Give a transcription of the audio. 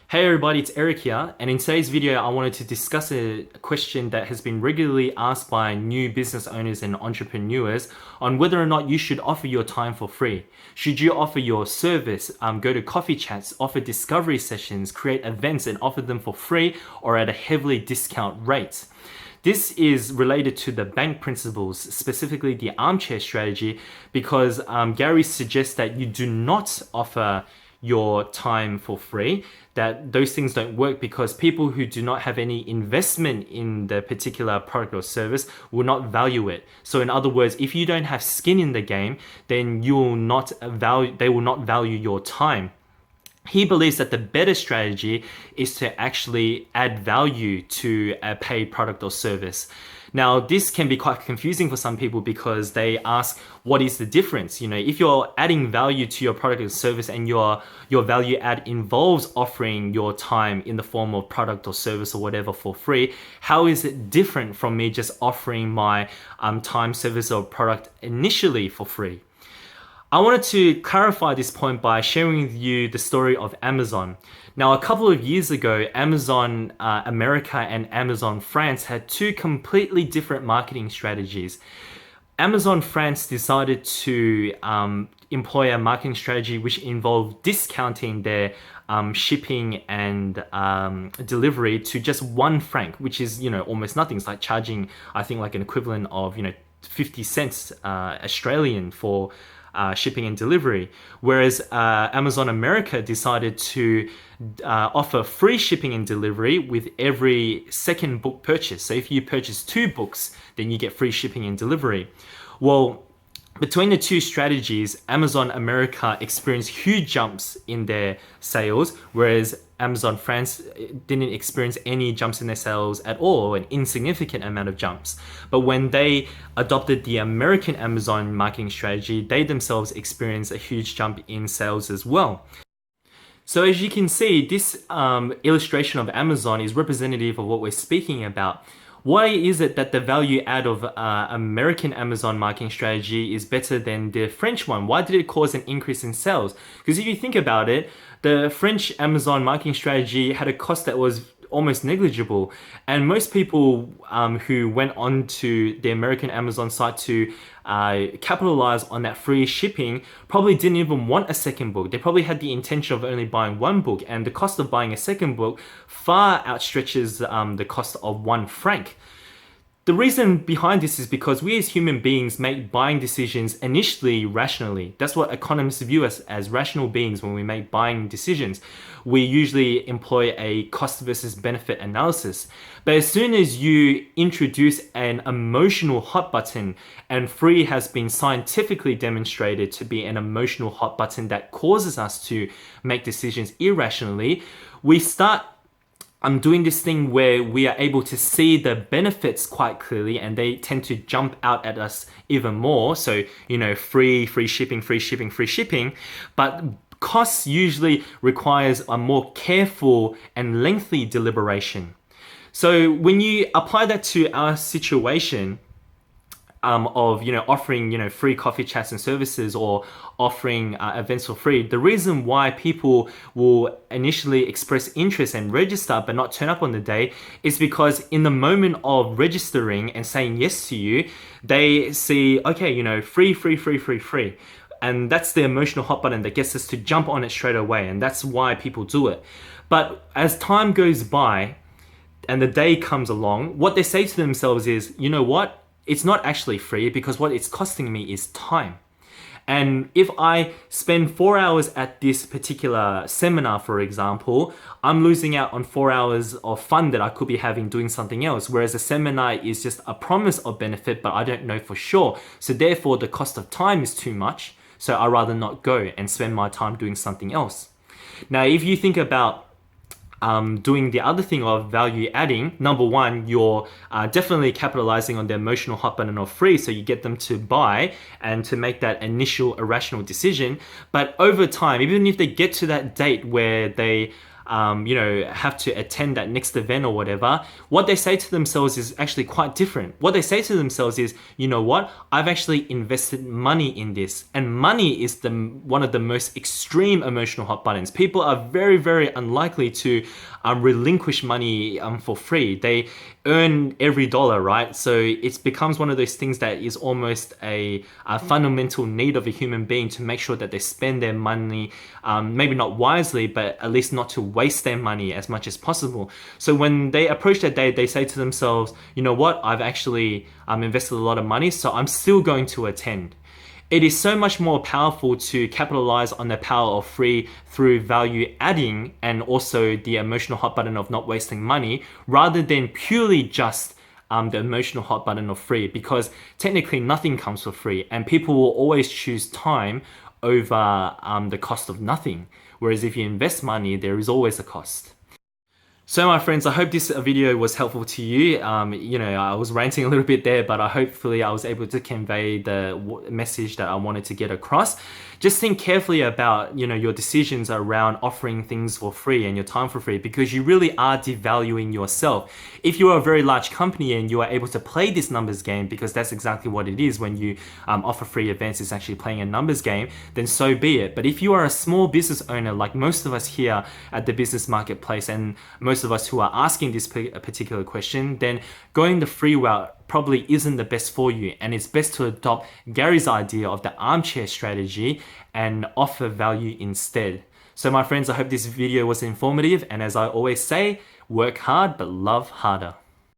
Hey everybody, it's Eric here, and in today's video, I wanted to discuss a question that has been regularly asked by new business owners and entrepreneurs on whether or not you should offer your time for free. Should you offer your service, go to coffee chats, offer discovery sessions, create events, and offer them for free or at a heavily discount rate? This is related to the bank principles, specifically the armchair strategy, because Gary suggests that you do not offer your time for free, that those things don't work because people who do not have any investment in the particular product or service will not value it. So in other words, if you don't have skin in the game, then they will not value your time. He believes that the better strategy is to actually add value to a paid product or service. Now, this can be quite confusing for some people because they ask, what is the difference? If you're adding value to your product or service and your value add involves offering your time in the form of product or service or whatever for free, how is it different from me just offering my time, service, or product initially for free? I wanted to clarify this point by sharing with you the story of Amazon. Now, a couple of years ago, Amazon America and Amazon France had two completely different marketing strategies. Amazon France decided to employ a marketing strategy which involved discounting their shipping and delivery to just 1 franc, which is almost nothing. It's like charging, I think, like an equivalent of 50 cents Australian for shipping and delivery, whereas Amazon America decided to offer free shipping and delivery with every second book purchase. So if you purchase 2 books, then you get free shipping and delivery. Well, between the two strategies, Amazon America experienced huge jumps in their sales, whereas Amazon France didn't experience any jumps in their sales at all, an insignificant amount of jumps. But when they adopted the American Amazon marketing strategy, they themselves experienced a huge jump in sales as well. So as you can see, this illustration of Amazon is representative of what we're speaking about. Why is it that the value add of American Amazon marketing strategy is better than the French one? Why did it cause an increase in sales? Because if you think about it, the French Amazon marketing strategy had a cost that was almost negligible. And most people who went onto the American Amazon site to capitalize on that free shipping probably didn't even want a second book. They probably had the intention of only buying 1 book, and the cost of buying a second book far outstretches the cost of 1 franc. The reason behind this is because we as human beings make buying decisions initially rationally. That's what economists view us as rational beings when we make buying decisions. We usually employ a cost versus benefit analysis. But as soon as you introduce an emotional hot button, and free has been scientifically demonstrated to be an emotional hot button that causes us to make decisions irrationally, we start I'm doing this thing where we are able to see the benefits quite clearly, and they tend to jump out at us even more. So, free shipping, free shipping, free shipping. But costs usually requires a more careful and lengthy deliberation. So when you apply that to our situation, of offering free coffee chats and services, or offering events for free, the reason why people will initially express interest and register but not turn up on the day is because in the moment of registering and saying yes to you, they see, okay, free, and that's the emotional hot button that gets us to jump on it straight away, and that's why people do it. But as time goes by and the day comes along, what they say to themselves is, you know what, it's not actually free because what it's costing me is time. And if I spend 4 hours at this particular seminar, for example, I'm losing out on 4 hours of fun that I could be having doing something else. Whereas a seminar is just a promise of benefit, but I don't know for sure. So therefore the cost of time is too much. So I'd rather not go and spend my time doing something else. Now, if you think about doing the other thing of value adding, number one, you're definitely capitalizing on the emotional hot button of free, so you get them to buy and to make that initial irrational decision. But over time, even if they get to that date where they have to attend that next event or whatever, what they say to themselves is actually quite different. What they say to themselves is, you know what, I've actually invested money in this. And money is one of the most extreme emotional hot buttons. People are very, very unlikely to relinquish money for free. They earn every dollar, right? So it becomes one of those things that is almost a fundamental need of a human being to make sure that they spend their money, maybe not wisely, but at least not to waste their money as much as possible. So when they approach that day, they say to themselves, you know what, I've actually invested a lot of money, so I'm still going to attend. It is so much more powerful to capitalize on the power of free through value adding and also the emotional hot button of not wasting money, rather than purely just the emotional hot button of free, because technically nothing comes for free and people will always choose time over the cost of nothing. Whereas if you invest money, there is always a cost. So my friends, I hope this video was helpful to you. I was ranting a little bit there, but hopefully I was able to convey the message that I wanted to get across. Just think carefully about, your decisions around offering things for free and your time for free, because you really are devaluing yourself. If you are a very large company and you are able to play this numbers game, because that's exactly what it is when you offer free events, it's actually playing a numbers game, then so be it. But if you are a small business owner, like most of us here at the business marketplace and most of us who are asking this particular question, then going the free route probably isn't the best for you, and it's best to adopt Gary's idea of the armchair strategy and offer value instead. So my friends, I hope this video was informative, and as I always say, work hard but love harder.